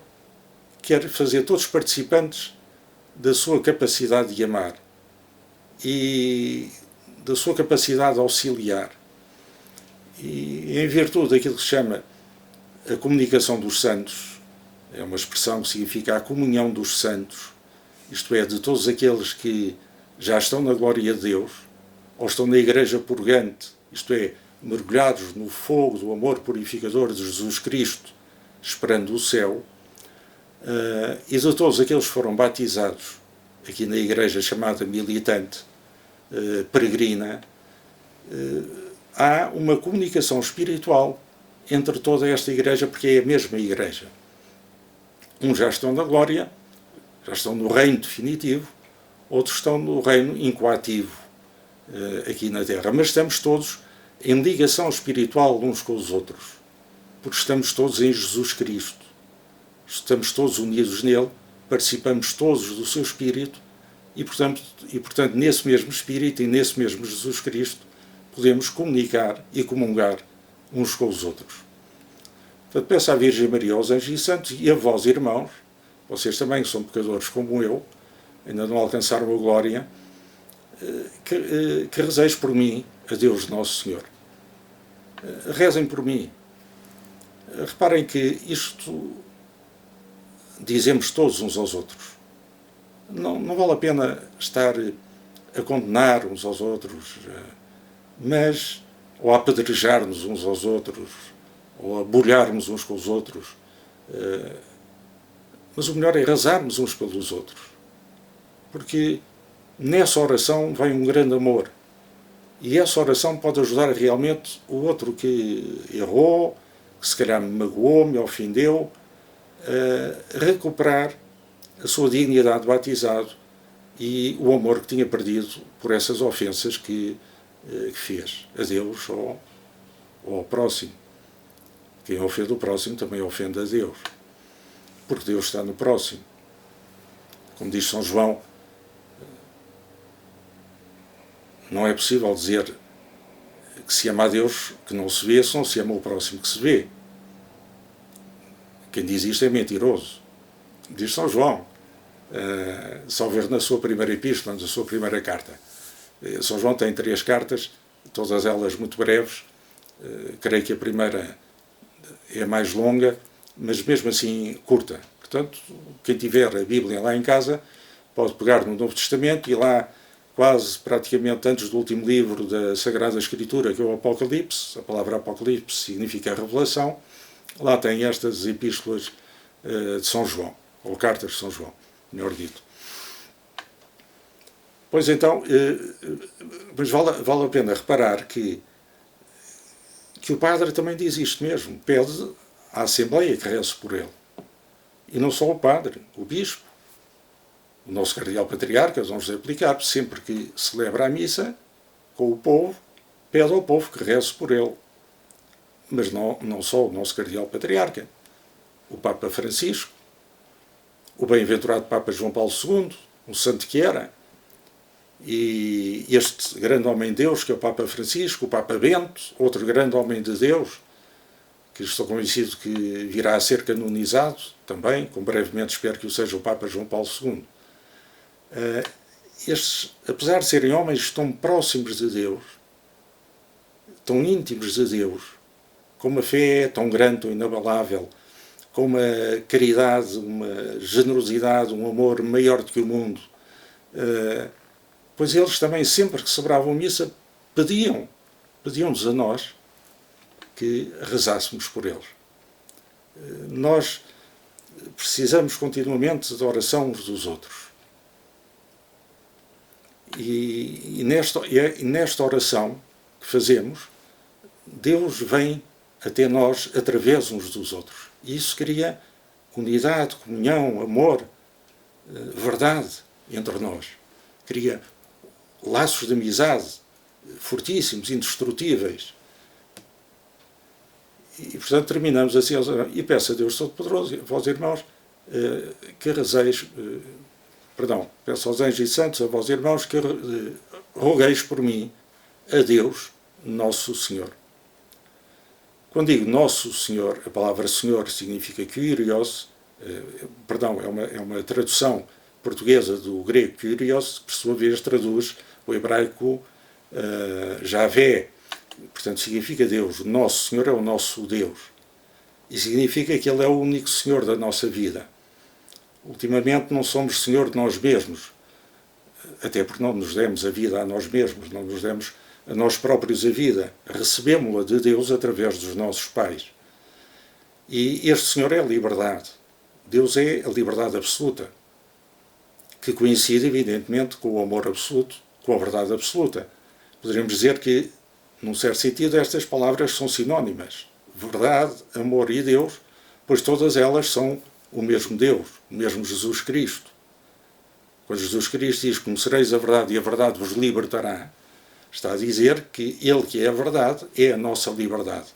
quer fazer todos participantes da sua capacidade de amar e da sua capacidade de auxiliar. E em virtude daquilo que se chama a comunicação dos santos, é uma expressão que significa a comunhão dos santos, isto é, de todos aqueles que já estão na glória de Deus, ou estão na igreja purgante, isto é, mergulhados no fogo do amor purificador de Jesus Cristo, esperando o céu, e de todos aqueles que foram batizados aqui na igreja chamada militante, peregrina, há uma comunicação espiritual entre toda esta igreja, porque é a mesma igreja. Uns já estão na glória, já estão no reino definitivo, outros estão no reino incoativo, aqui na Terra. Mas estamos todos em ligação espiritual uns com os outros, porque estamos todos em Jesus Cristo. Estamos todos unidos nele participamos todos do seu Espírito e, portanto, nesse mesmo Espírito e nesse mesmo Jesus Cristo, podemos comunicar e comungar uns com os outros. Portanto, peço à Virgem Maria, aos anjos e santos e a vós, irmãos, vocês também que são pecadores como eu, ainda não alcançaram a glória, que rezeis por mim a Deus Nosso Senhor. Rezem por mim. Reparem que isto dizemos todos uns aos outros. Não vale a pena estar a condenar uns aos outros, mas ou a apedrejar-nos uns aos outros, ou a bulharmos uns com os outros. Mas o melhor é rezarmos uns pelos outros. Porque nessa oração vem um grande amor. E essa oração pode ajudar realmente o outro que errou, que se calhar me magoou, me ofendeu, a recuperar a sua dignidade de batizado e o amor que tinha perdido por essas ofensas que fez a Deus ou ao próximo. Quem ofende o próximo também ofende a Deus. Porque Deus está no próximo. Como diz São João, não é possível dizer que se ama a Deus que não se vê, se não se ama o próximo que se vê. Quem diz isto é mentiroso. Diz São João, só ver na sua primeira epístola, na sua primeira carta. São João tem 3 cartas, todas elas muito breves. Creio que a primeira é mais longa, mas mesmo assim curta. Portanto, quem tiver a Bíblia lá em casa pode pegar no Novo Testamento e lá, quase praticamente antes do último livro da Sagrada Escritura, que é o Apocalipse, a palavra Apocalipse significa a revelação, lá tem estas epístolas de São João, ou cartas de São João, melhor dito. Pois então, mas vale a pena reparar que o padre também diz isto mesmo, pede à Assembleia que reze por ele. E não só o padre, o bispo, o nosso cardeal patriarca, Dom José Policarpo, sempre que celebra a missa com o povo, pede ao povo que reze por ele. Mas não só o nosso cardeal patriarca, o Papa Francisco, o bem-aventurado Papa João Paulo II, um santo que era, e este grande homem de Deus, que é o Papa Francisco, o Papa Bento, outro grande homem de Deus, que estou convencido que virá a ser canonizado também, com brevemente espero que o seja o Papa João Paulo II. Estes, apesar de serem homens tão próximos de Deus, tão íntimos de Deus, com uma fé tão grande, tão inabalável, com uma caridade, uma generosidade, um amor maior do que o mundo, pois eles também, sempre que celebravam missa, pediam-nos a nós que rezássemos por eles. Nós precisamos continuamente de oração uns dos outros. E nesta oração que fazemos, Deus vem até nós através uns dos outros. E isso cria unidade, comunhão, amor, verdade entre nós. Cria laços de amizade fortíssimos, indestrutíveis. E, portanto, terminamos assim, e peço a Deus Todo-Poderoso, vós irmãos, que rezeis, peço aos anjos e santos, a vós irmãos, que rogueis por mim a Deus, Nosso Senhor. Quando digo Nosso Senhor, a palavra Senhor significa Kyrios, é uma tradução portuguesa do grego Kyrios, que por sua vez traduz o hebraico Javé. Portanto, significa Deus. O Nosso Senhor é o nosso Deus. E significa que Ele é o único Senhor da nossa vida. Ultimamente não somos Senhor de nós mesmos. Até porque não nos demos a vida a nós mesmos, não nos demos a nós próprios a vida. Recebemos-la de Deus através dos nossos pais. E este Senhor é a liberdade. Deus é a liberdade absoluta, que coincide, evidentemente, com o amor absoluto, com a verdade absoluta. Poderíamos dizer que, num certo sentido, estas palavras são sinónimas. Verdade, amor e Deus, pois todas elas são o mesmo Deus, o mesmo Jesus Cristo. Quando Jesus Cristo diz: conhecereis a verdade e a verdade vos libertará, está a dizer que Ele que é a verdade é a nossa liberdade.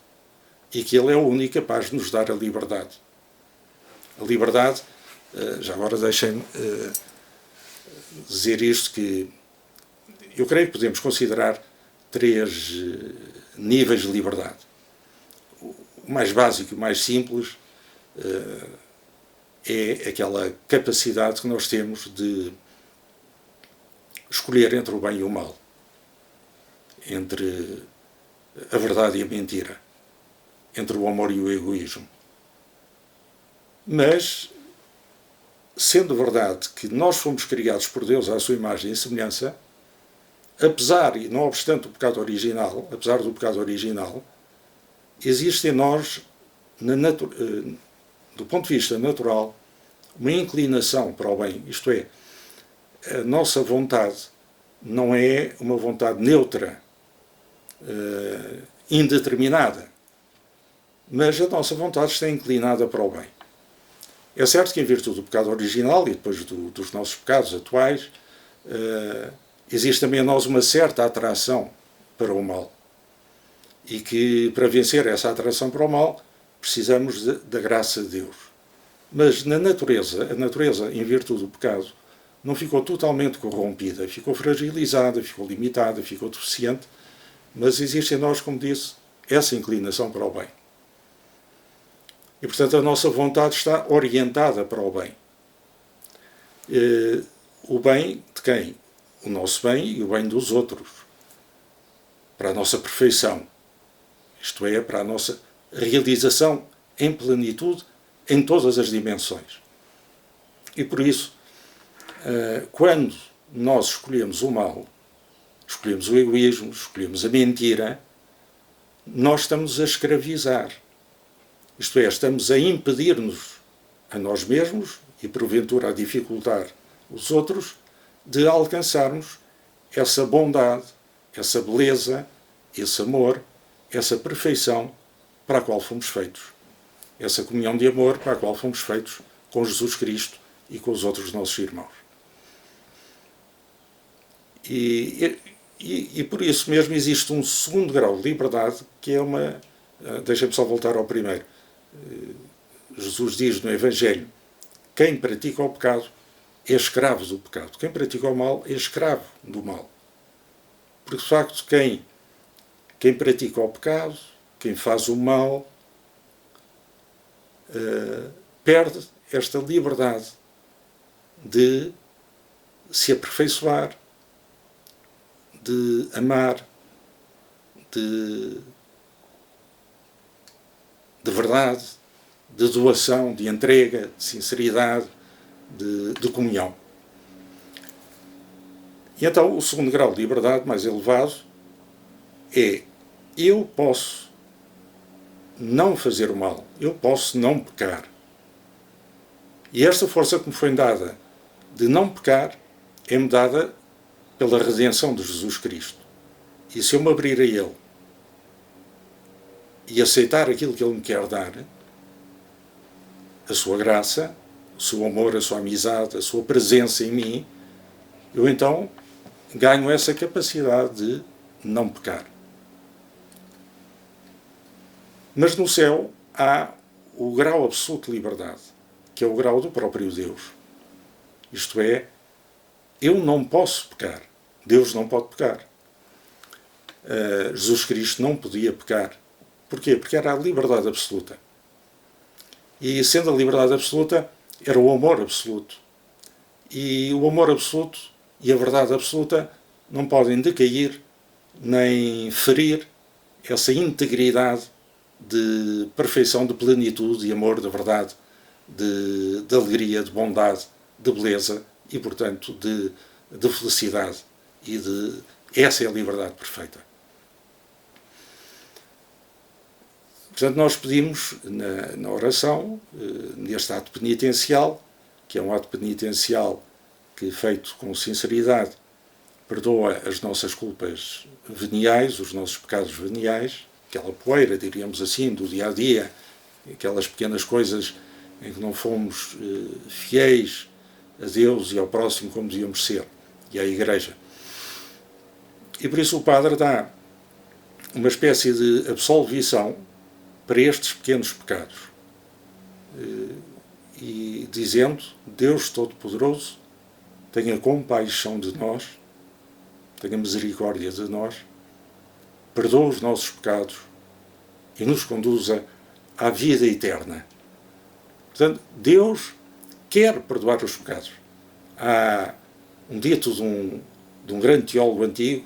E que Ele é o único capaz de nos dar a liberdade. A liberdade Já agora deixem-me dizer isto, que eu creio que podemos considerar três níveis de liberdade. O mais básico, o mais simples, é aquela capacidade que nós temos de escolher entre o bem e o mal, entre a verdade e a mentira, entre o amor e o egoísmo. Mas, sendo verdade que nós fomos criados por Deus à sua imagem e semelhança, apesar e não obstante o pecado original, apesar do pecado original, existe em nós, do ponto de vista natural, uma inclinação para o bem. Isto é, a nossa vontade não é uma vontade neutra, indeterminada, mas a nossa vontade está inclinada para o bem. É certo que, em virtude do pecado original e depois dos nossos pecados atuais, existe também em nós uma certa atração para o mal. E que, para vencer essa atração para o mal, precisamos da graça de Deus. Mas a natureza, em virtude do pecado, não ficou totalmente corrompida, ficou fragilizada, ficou limitada, ficou deficiente, mas existe em nós, como disse, essa inclinação para o bem. E, portanto, a nossa vontade está orientada para o bem. O bem de quem? O nosso bem e o bem dos outros. Para a nossa perfeição. Isto é, para a nossa realização em plenitude em todas as dimensões. E por isso, quando nós escolhemos o mal, escolhemos o egoísmo, escolhemos a mentira, nós estamos a escravizar. Isto é, estamos a impedir-nos a nós mesmos e, porventura, a dificultar os outros de alcançarmos essa bondade, essa beleza, esse amor, essa perfeição para a qual fomos feitos. Essa comunhão de amor para a qual fomos feitos com Jesus Cristo e com os outros nossos irmãos. E por isso mesmo existe um segundo grau de liberdade, que é uma... Deixem-me só voltar ao primeiro. Jesus diz no Evangelho: quem pratica o pecado é escravo do pecado. Quem pratica o mal é escravo do mal. Porque, de facto, quem pratica o pecado, quem faz o mal, perde esta liberdade de se aperfeiçoar, de amar, de verdade, de doação, de entrega, de sinceridade, de comunhão. E então o segundo grau de liberdade mais elevado é: eu posso não fazer o mal, eu posso não pecar. E esta força que me foi dada de não pecar é-me dada pela redenção de Jesus Cristo. E se eu me abrir a Ele e aceitar aquilo que Ele me quer dar, a sua graça, o seu amor, a sua amizade, a sua presença em mim, eu então ganho essa capacidade de não pecar. Mas no céu há o grau absoluto de liberdade, que é o grau do próprio Deus. Isto é, eu não posso pecar. Deus não pode pecar. Jesus Cristo não podia pecar. Porquê? Porque era a liberdade absoluta. E sendo a liberdade absoluta, era o amor absoluto. E o amor absoluto e a verdade absoluta não podem decair nem ferir essa integridade de perfeição, de plenitude, de amor, de verdade, de alegria, de bondade, de beleza e, portanto, de felicidade. Essa é a liberdade perfeita. Portanto, nós pedimos na oração, neste ato penitencial, que é um ato penitencial que, feito com sinceridade, perdoa as nossas culpas veniais, os nossos pecados veniais, aquela poeira, diríamos assim, do dia-a-dia, aquelas pequenas coisas em que não fomos fiéis a Deus e ao próximo como devíamos ser, e à Igreja. E por isso o Padre dá uma espécie de absolvição para estes pequenos pecados, e dizendo, Deus Todo-Poderoso tenha compaixão de nós, tenha misericórdia de nós, perdoa os nossos pecados e nos conduza à vida eterna. Portanto, Deus quer perdoar os pecados. Há um dito de um grande teólogo antigo,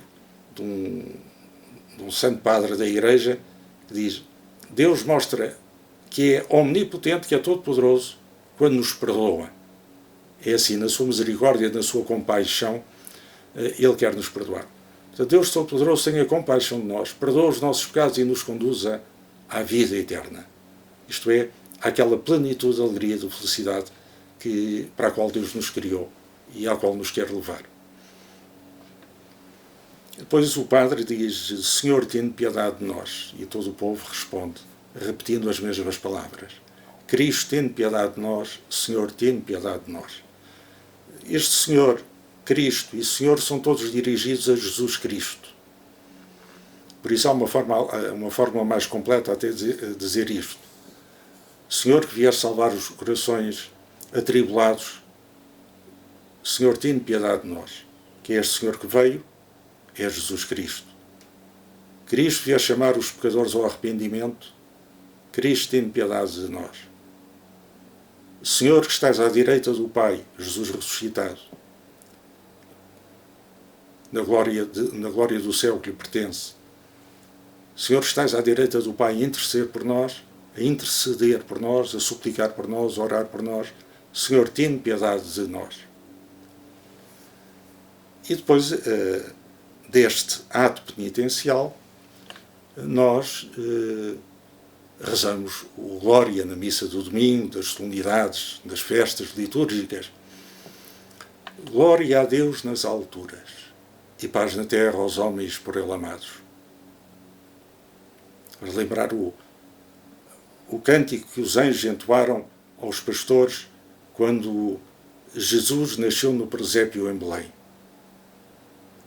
de um santo padre da Igreja, que diz: Deus mostra que é omnipotente, que é todo-poderoso, quando nos perdoa. É assim, na sua misericórdia, na sua compaixão, Ele quer nos perdoar. Portanto, Deus Todo-Poderoso tenha compaixão de nós, perdoa os nossos pecados e nos conduza à vida eterna. Isto é, àquela plenitude de alegria e de felicidade para a qual Deus nos criou e à qual nos quer levar. Depois o padre diz: Senhor, tem piedade de nós. E todo o povo responde, repetindo as mesmas palavras: Cristo, tem piedade de nós. Senhor, tem piedade de nós. Este Senhor, Cristo e Senhor são todos dirigidos a Jesus Cristo. Por isso há uma forma mais completa até de dizer isto. Senhor, que vier salvar os corações atribulados, Senhor, tem piedade de nós. Que é este Senhor que veio, é Jesus Cristo. Cristo vier chamar os pecadores ao arrependimento, Cristo, tem piedade de nós. Senhor, que estás à direita do Pai, Jesus ressuscitado, na glória do céu que lhe pertence. Senhor, estás à direita do Pai a interceder por nós, a suplicar por nós, a orar por nós. Senhor, tem piedade de nós. E depois deste ato penitencial, nós rezamos o Glória na missa do domingo, das solenidades, das festas litúrgicas. Glória a Deus nas alturas e paz na terra aos homens por Ele amados. Vamos lembrar o cântico que os anjos entoaram aos pastores quando Jesus nasceu no presépio em Belém.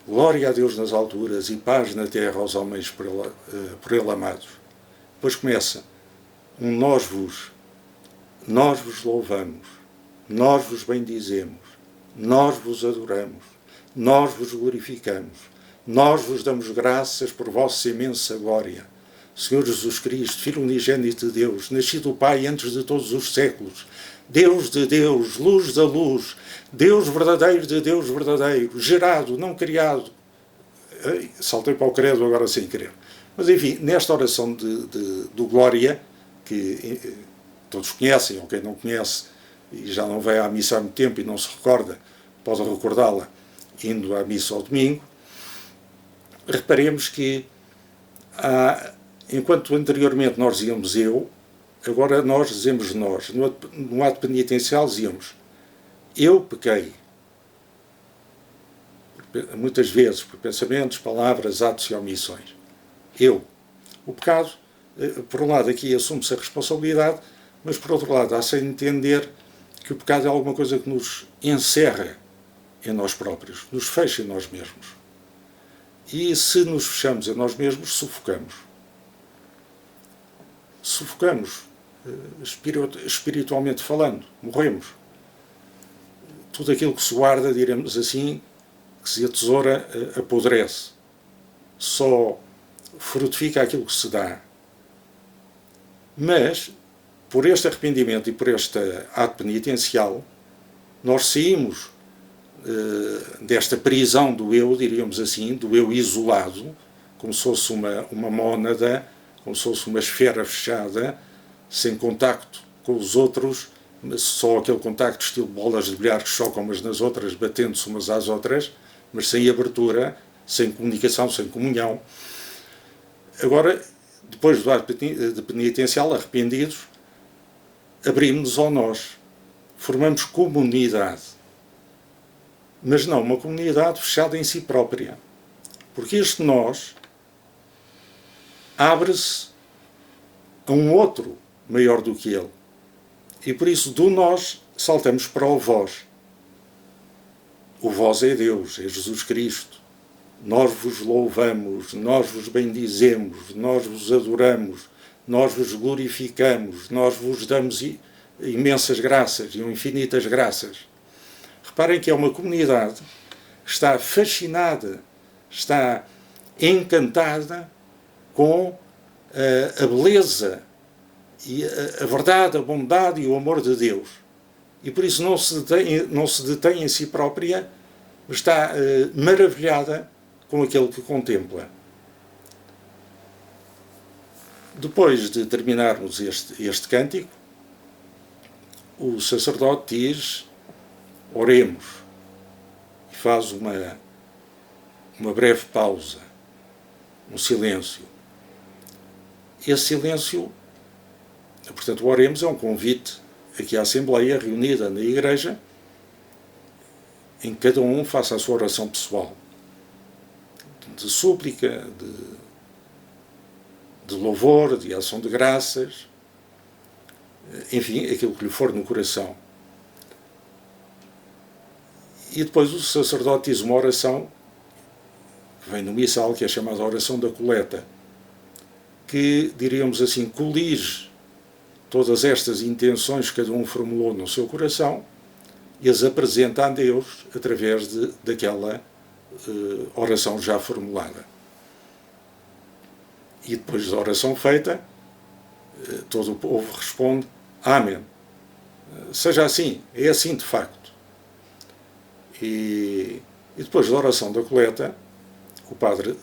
Glória a Deus nas alturas e paz na terra aos homens por Ele amados. Depois começa nós vos louvamos, nós vos bendizemos, nós vos adoramos, nós vos glorificamos, nós vos damos graças por vossa imensa glória. Senhor Jesus Cristo, Filho unigênito de Deus, nascido do Pai antes de todos os séculos, Deus de Deus, luz da luz, Deus verdadeiro de Deus verdadeiro, gerado, não criado. Saltei para o credo agora sem querer. Mas enfim, nesta oração do Glória, que todos conhecem, ou quem não conhece e já não vai à missa há muito tempo e não se recorda, pode recordá-la indo à missa ao domingo, reparemos que enquanto anteriormente nós dizíamos eu, agora nós dizemos nós. No ato penitencial dizíamos eu pequei. Muitas vezes por pensamentos, palavras, atos e omissões. Eu. O pecado, por um lado aqui assume-se a responsabilidade, mas por outro lado há-se a entender que o pecado é alguma coisa que nos encerra em nós próprios, nos fecha em nós mesmos. E se nos fechamos em nós mesmos, sufocamos. Sufocamos, espiritualmente falando, morremos. Tudo aquilo que se guarda, diremos assim, que se atesoura, apodrece. Só frutifica aquilo que se dá. Mas, por este arrependimento e por este ato penitencial, nós saímos desta prisão do eu, diríamos assim, do eu isolado, como se fosse uma mónada, como se fosse uma esfera fechada, sem contacto com os outros, só aquele contacto estilo bolas de bilhar que chocam umas nas outras, batendo-se umas às outras, mas sem abertura, sem comunicação, sem comunhão. Agora, depois do ato de penitencial, arrependidos, abrimos-nos ao nós, formamos comunidade. Mas não uma comunidade fechada em si própria. Porque este nós abre-se a um outro maior do que ele. E por isso, do nós, saltamos para o vós. O vós é Deus, é Jesus Cristo. Nós vos louvamos, nós vos bendizemos, nós vos adoramos, nós vos glorificamos, nós vos damos imensas graças e infinitas graças. Reparem que é uma comunidade que está fascinada, está encantada com a beleza e a verdade, a bondade e o amor de Deus. E por isso não se detém em si própria, está maravilhada com aquele que contempla. Depois de terminarmos este cântico, o sacerdote diz: oremos, e faz uma breve pausa, um silêncio. Esse silêncio, portanto, o oremos é um convite a que a Assembleia reunida na Igreja, em que cada um faça a sua oração pessoal, de súplica, de louvor, de ação de graças, enfim, aquilo que lhe for no coração. E depois o sacerdote diz uma oração que vem no missal, que é chamada oração da coleta, que, diríamos assim, colige todas estas intenções que cada um formulou no seu coração e as apresenta a Deus através daquela oração já formulada. E depois da oração feita, todo o povo responde: Amém. Seja assim, é assim de facto. E depois da oração da coleta, o padre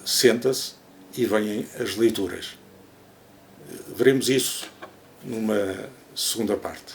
senta-se e vêm as leituras. Veremos isso numa segunda parte.